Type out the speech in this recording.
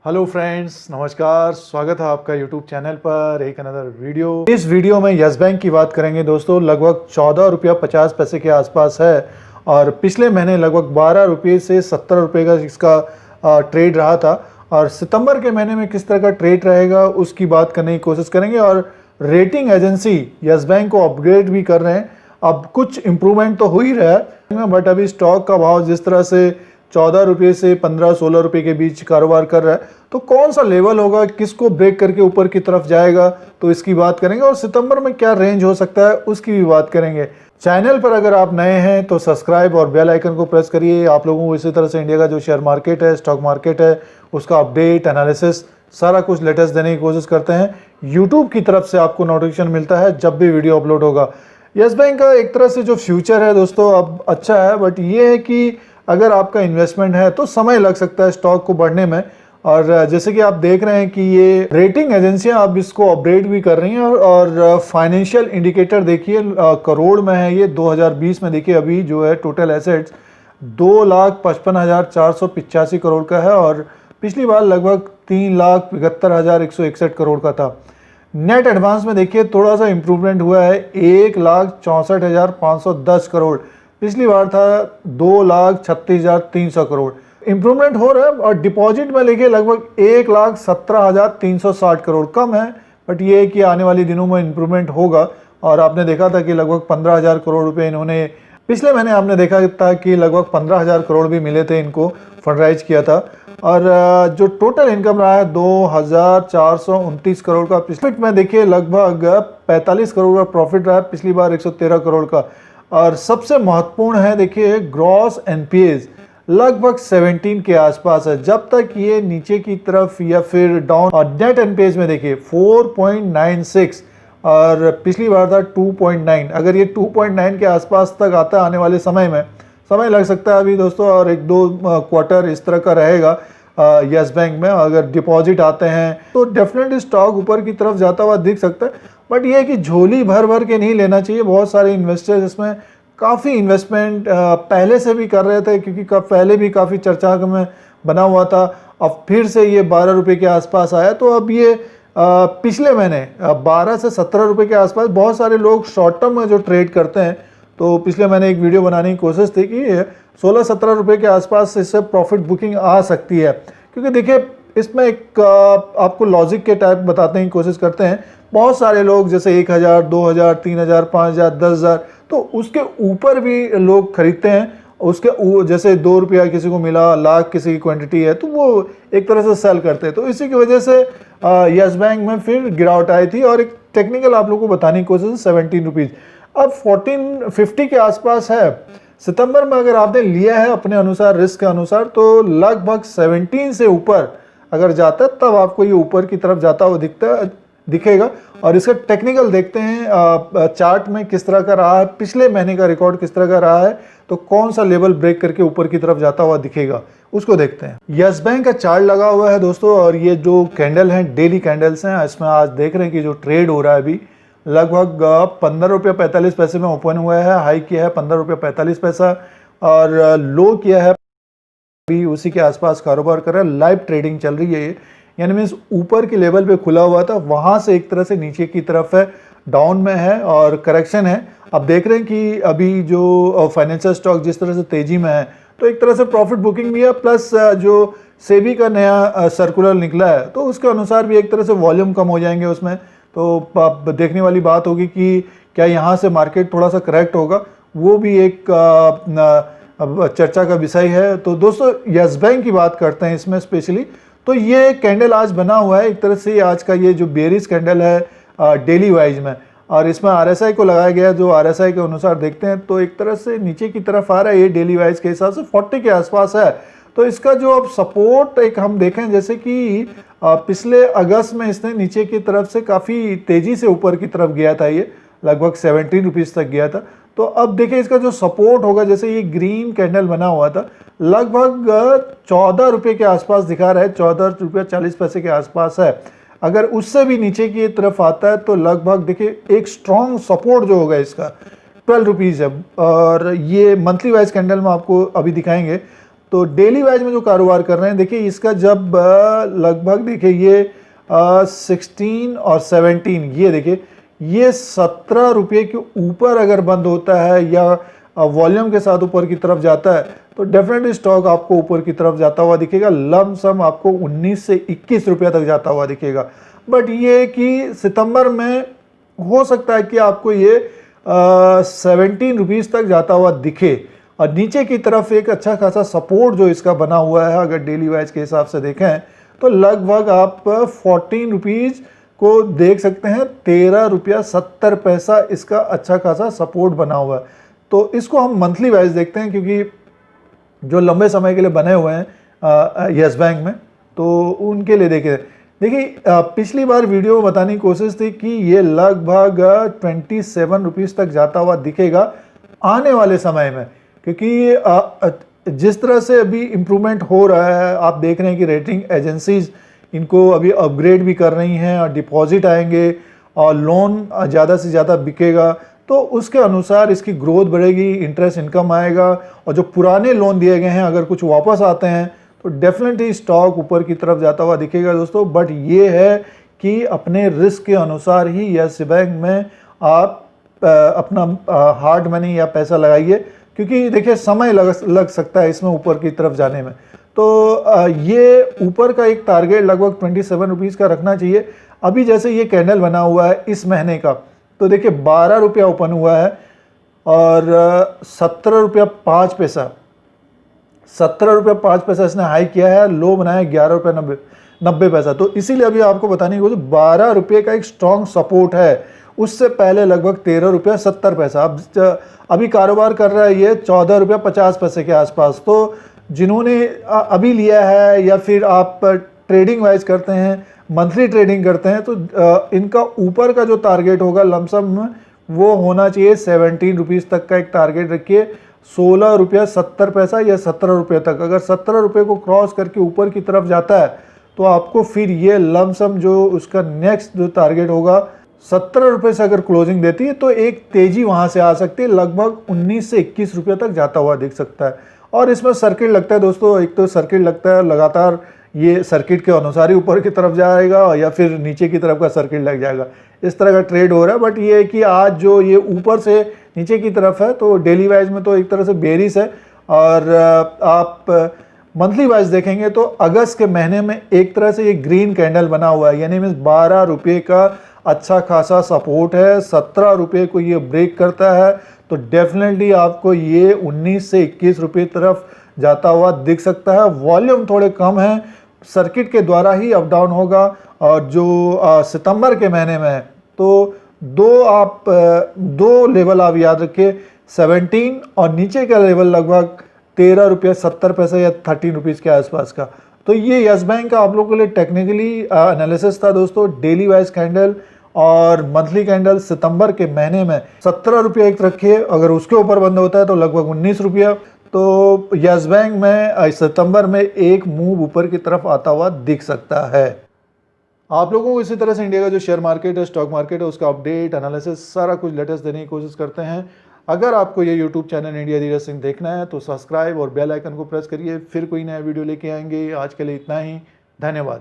Hello friends, नमस्कार। स्वागत है आपका यूट्यूब चैनल पर एक अनदर वीडियो। इस वीडियो में यस बैंक की बात करेंगे दोस्तों। लगभग 14 रुपया 50 पैसे के आसपास है और पिछले महीने लगभग 12 रुपये से 17 रुपये का इसका ट्रेड रहा था। और सितंबर के महीने में किस तरह का ट्रेड रहेगा उसकी बात करने की कोशिश करेंगे। और रेटिंग एजेंसी यस बैंक को अपग्रेड भी कर रहे हैं। अब कुछ इम्प्रूवमेंट तो हो ही रहा है, बट अभी स्टॉक का भाव जिस तरह से 14 रुपये से 15-16 रुपये के बीच कारोबार कर रहा है, तो कौन सा लेवल होगा, किसको ब्रेक करके ऊपर की तरफ जाएगा, तो इसकी बात करेंगे। और सितंबर में क्या रेंज हो सकता है उसकी भी बात करेंगे। चैनल पर अगर आप नए हैं तो सब्सक्राइब और बेल आइकन को प्रेस करिए। आप लोगों को इसी तरह से इंडिया का जो शेयर मार्केट है, स्टॉक मार्केट है, उसका अपडेट, एनालिसिस सारा कुछ लेटेस्ट देने की कोशिश करते हैं। यूट्यूब की तरफ से आपको नोटिफिकेशन मिलता है जब भी वीडियो अपलोड होगा। यस बैंक का एक तरह से जो फ्यूचर है दोस्तों अब अच्छा है, बट ये है कि अगर आपका इन्वेस्टमेंट है तो समय लग सकता है स्टॉक को बढ़ने में। और जैसे कि आप देख रहे हैं कि ये रेटिंग एजेंसियां अब इसको अपग्रेड भी कर रही हैं। और फाइनेंशियल इंडिकेटर देखिए करोड़ में है ये। 2020 में देखिए अभी जो है टोटल एसेट्स 2,55,485 करोड़ का है और पिछली बार लगभग 3,72,161 करोड़ का था। नेट एडवांस में देखिए थोड़ा सा इंप्रूवमेंट हुआ है, 1,64,510 करोड़। पिछली बार था 2,36,300 करोड़। इंप्रूवमेंट हो रहा है। और डिपॉजिट में देखिए लगभग 1,17,360 करोड़ कम है, बट ये है कि आने वाले दिनों में इंप्रूवमेंट होगा। और आपने देखा था कि लगभग 15,000 करोड़ रुपए इन्होंने पिछले महीने आपने देखा था कि लगभग 15,000 करोड़ भी मिले थे, इनको फंडराइज किया था। और जो टोटल इनकम रहा है 2,429 करोड़ का। पिछले में देखिए लगभग 45 करोड़ का प्रॉफिट रहा है, पिछली बार 113 करोड़ का। और सबसे महत्वपूर्ण है देखिए ग्रॉस एनपीएज लगभग 17 के आसपास है। जब तक ये नीचे की तरफ या फिर डाउन। और नेट एनपीएज में देखिए 4.96 और पिछली बार था 2.9। अगर ये 2.9 के आसपास तक आता है आने वाले समय में, समय लग सकता है अभी दोस्तों, और 1-2 क्वार्टर इस तरह का रहेगा यस बैंक में। अगर डिपॉजिट आते हैं तो डेफिनेटली स्टॉक ऊपर की तरफ जाता हुआ दिख सकता है। बट ये है कि झोली भर भर के नहीं लेना चाहिए। बहुत सारे इन्वेस्टर्स इसमें काफ़ी इन्वेस्टमेंट पहले से भी कर रहे थे, क्योंकि पहले भी काफ़ी चर्चा में बना हुआ था। अब फिर से ये 12 रुपये के आसपास आया, तो अब ये पिछले महीने 12 से 17 रुपये के आसपास बहुत सारे लोग शॉर्ट टर्म में जो ट्रेड करते हैं, तो पिछले महीने एक वीडियो बनाने की कोशिश थी कि 16-17 रुपये के आसपास इससे प्रॉफिट बुकिंग आ सकती है। क्योंकि देखिए इसमें एक आपको लॉजिक के टाइप बताने की कोशिश करते हैं। बहुत सारे लोग जैसे 1,000, 2,000, 3,000, 5,000, 10,000, तो उसके ऊपर भी लोग खरीदते हैं। उसके जैसे 2 रुपया किसी को मिला, लाख किसी की क्वांटिटी है, तो वो एक तरह से सेल करते हैं। तो इसी की वजह से यस बैंक में फिर गिरावट आई थी। और एक टेक्निकल आप लोगों को बताने की कोशिश, 17 रुपीज़ अब 1450 के आसपास है। सितंबर में अगर आपने लिया है अपने अनुसार, रिस्क के अनुसार, तो लगभग 17 से ऊपर अगर जाता है तब आपको ये ऊपर की तरफ जाता हुआ दिखेगा। और इसका टेक्निकल देखते हैं चार्ट में किस तरह का रहा है, पिछले महीने का रिकॉर्ड किस तरह का रहा है, तो कौन सा लेवल ब्रेक करके ऊपर की तरफ जाता हुआ दिखेगा उसको देखते हैं। यस बैंक का चार्ट लगा हुआ है दोस्तों, और ये जो कैंडल हैं डेली कैंडल्स हैं, इसमें आज देख रहे हैं कि जो ट्रेड हो रहा है अभी लगभग 15 रुपये 45 पैसे में ओपन हुआ है। हाई किया है 15 रुपये 45 पैसा और लो किया है भी उसी के आसपास कारोबार कर रहा है। लाइव ट्रेडिंग चल रही है ये, यानी मीन्स ऊपर के लेवल पे खुला हुआ था, वहां से एक तरह से नीचे की तरफ है, डाउन में है और करेक्शन है। अब देख रहे हैं कि अभी जो फाइनेंशियल स्टॉक जिस तरह से तेजी में है, तो एक तरह से प्रॉफिट बुकिंग भी है, प्लस जो सेबी का नया सर्कुलर निकला है तो उसके अनुसार भी एक तरह से वॉल्यूम कम हो जाएंगे उसमें। तो देखने वाली बात होगी कि क्या यहाँ से मार्केट थोड़ा सा करेक्ट होगा, वो भी एक चर्चा का विषय है। तो दोस्तों यस बैंक की बात करते हैं इसमें स्पेशली। तो ये कैंडल आज बना हुआ है एक तरह से, आज का ये जो बेरिश कैंडल है डेली वाइज में, और इसमें आरएसआई को लगाया गया है। जो आरएसआई के अनुसार देखते हैं तो एक तरह से नीचे की तरफ आ रहा है ये डेली वाइज के हिसाब से 40 के आसपास है। तो इसका जो अब सपोर्ट एक हम देखें, जैसे कि पिछले अगस्त में इसने नीचे की तरफ से काफ़ी तेज़ी से ऊपर की तरफ गया था, ये लगभग 17 रुपीज़ तक गया था। तो अब देखिए इसका जो सपोर्ट होगा, जैसे ये ग्रीन कैंडल बना हुआ था लगभग 14 रुपये के आसपास दिखा रहा है, 14 रुपये 40 पैसे के आसपास है। अगर उससे भी नीचे की तरफ आता है तो लगभग देखिए एक स्ट्रॉन्ग सपोर्ट जो होगा इसका 12 रुपीज़ है। और ये मंथली वाइज कैंडल में आपको अभी दिखाएंगे तो डेली वाइज में जो कारोबार कर रहे हैं, देखिए इसका जब लगभग देखिए ये 16 और 17, ये देखिए ये 17 रुपये के ऊपर अगर बंद होता है या वॉल्यूम के साथ ऊपर की तरफ जाता है तो डेफिनेटली स्टॉक आपको ऊपर की तरफ जाता हुआ दिखेगा। लमसम आपको 19 से 21 रुपये तक जाता हुआ दिखेगा। बट ये कि सितंबर में हो सकता है कि आपको ये 17 रुपीज़ तक जाता हुआ दिखे, और नीचे की तरफ एक अच्छा खासा सपोर्ट जो इसका बना हुआ है अगर डेली वाइज के हिसाब से देखें तो लगभग आप 14 रुपीज़ को देख सकते हैं। 13 रुपया 70 पैसा इसका अच्छा खासा सपोर्ट बना हुआ है। तो इसको हम मंथली वाइज देखते हैं क्योंकि जो लंबे समय के लिए बने हुए हैं यस बैंक में, तो उनके लिए देखिए पिछली बार वीडियो में बताने की कोशिश थी कि ये लगभग 27 रुपीज़ तक जाता हुआ दिखेगा आने वाले समय में, क्योंकि जिस तरह से अभी इम्प्रूवमेंट हो रहा है, आप देख रहे हैं कि रेटिंग एजेंसीज इनको अभी अपग्रेड भी कर रही हैं और डिपॉजिट आएंगे और लोन ज़्यादा से ज़्यादा बिकेगा, तो उसके अनुसार इसकी ग्रोथ बढ़ेगी, इंटरेस्ट इनकम आएगा, और जो पुराने लोन दिए गए हैं अगर कुछ वापस आते हैं तो डेफिनेटली स्टॉक ऊपर की तरफ जाता हुआ दिखेगा दोस्तों। बट ये है कि अपने रिस्क के अनुसार ही यस बैंक में आप अपना हार्ड मनी या पैसा लगाइए, क्योंकि देखिए समय लग सकता है इसमें ऊपर की तरफ जाने में। तो ये ऊपर का एक टारगेट लगभग 27 रुपीज़ का रखना चाहिए। अभी जैसे ये कैंडल बना हुआ है इस महीने का, तो देखिए 12 रुपया ओपन हुआ है और 17 रुपया 5 पैसा, 17 रुपया 5 पैसा इसने हाई किया है, लो बनाया 11 रुपया 90 पैसा। तो इसीलिए अभी आपको बताने की कोशिश, 12 रुपये का एक स्ट्रॉन्ग सपोर्ट है। उससे पहले लगभग 13 रुपया 70 पैसा, अब अभी कारोबार कर रहा है ये 14 रुपया 50 पैसे के आसपास। तो जिन्होंने अभी लिया है या फिर आप ट्रेडिंग वाइज करते हैं, मंथली ट्रेडिंग करते हैं, तो इनका ऊपर का जो टारगेट होगा लमसम वो होना चाहिए 17 रुपीज़ तक का एक टारगेट रखिए, 16 रुपया 70 पैसा या 17 रुपये तक। अगर 17 रुपये को क्रॉस करके ऊपर की तरफ जाता है तो आपको फिर ये लमसम जो उसका नेक्स्ट जो टारगेट होगा 17 रुपये से अगर क्लोजिंग देती है तो एक तेजी वहाँ से आ सकती है, लगभग 19 से 21 रुपये तक जाता हुआ दिख सकता है। और इसमें सर्किट लगता है दोस्तों, एक तो सर्किट लगता है लगातार, ये सर्किट के अनुसार ही ऊपर की तरफ जाएगा या फिर नीचे की तरफ का सर्किट लग जाएगा, इस तरह का ट्रेड हो रहा है। बट ये है कि आज जो ये ऊपर से नीचे की तरफ है तो डेली वाइज में तो एक तरह से बेरिश है, और आप मंथली वाइज देखेंगे तो अगस्त के महीने में एक तरह से ये ग्रीन कैंडल बना हुआ है, यानी मीन्स 12 रुपये का अच्छा खासा सपोर्ट है। 17 रुपये को ये ब्रेक करता है तो डेफिनेटली आपको ये 19 से 21 रुपये तरफ जाता हुआ दिख सकता है। वॉल्यूम थोड़े कम है, सर्किट के द्वारा ही अप डाउन होगा। और जो सितंबर के महीने में है तो दो लेवल आप याद रखिए, 17 और नीचे का लेवल लगभग 13 रुपये 70 पैसे या 13 रुपीज़ के आसपास का। तो ये यस बैंक का आप लोगों के लिए टेक्निकली एनालिसिस था दोस्तों। डेली वाइज कैंडल और मंथली कैंडल सितंबर के महीने में 17 रुपये एक रखिए, अगर उसके ऊपर बंद होता है तो लगभग 19 रुपया। तो यस बैंक में सितंबर में एक मूव ऊपर की तरफ आता हुआ दिख सकता है। आप लोगों को इसी तरह से इंडिया का जो शेयर मार्केट है, स्टॉक मार्केट है, उसका अपडेट एनालिसिस सारा कुछ लेटेस्ट देने की कोशिश करते हैं। अगर आपको ये YouTube channel India Dheeraj Singh देखना है तो सब्सक्राइब और बेल आइकन को प्रेस करिए, फिर कोई नया वीडियो लेके आएंगे। आज के लिए इतना ही, धन्यवाद।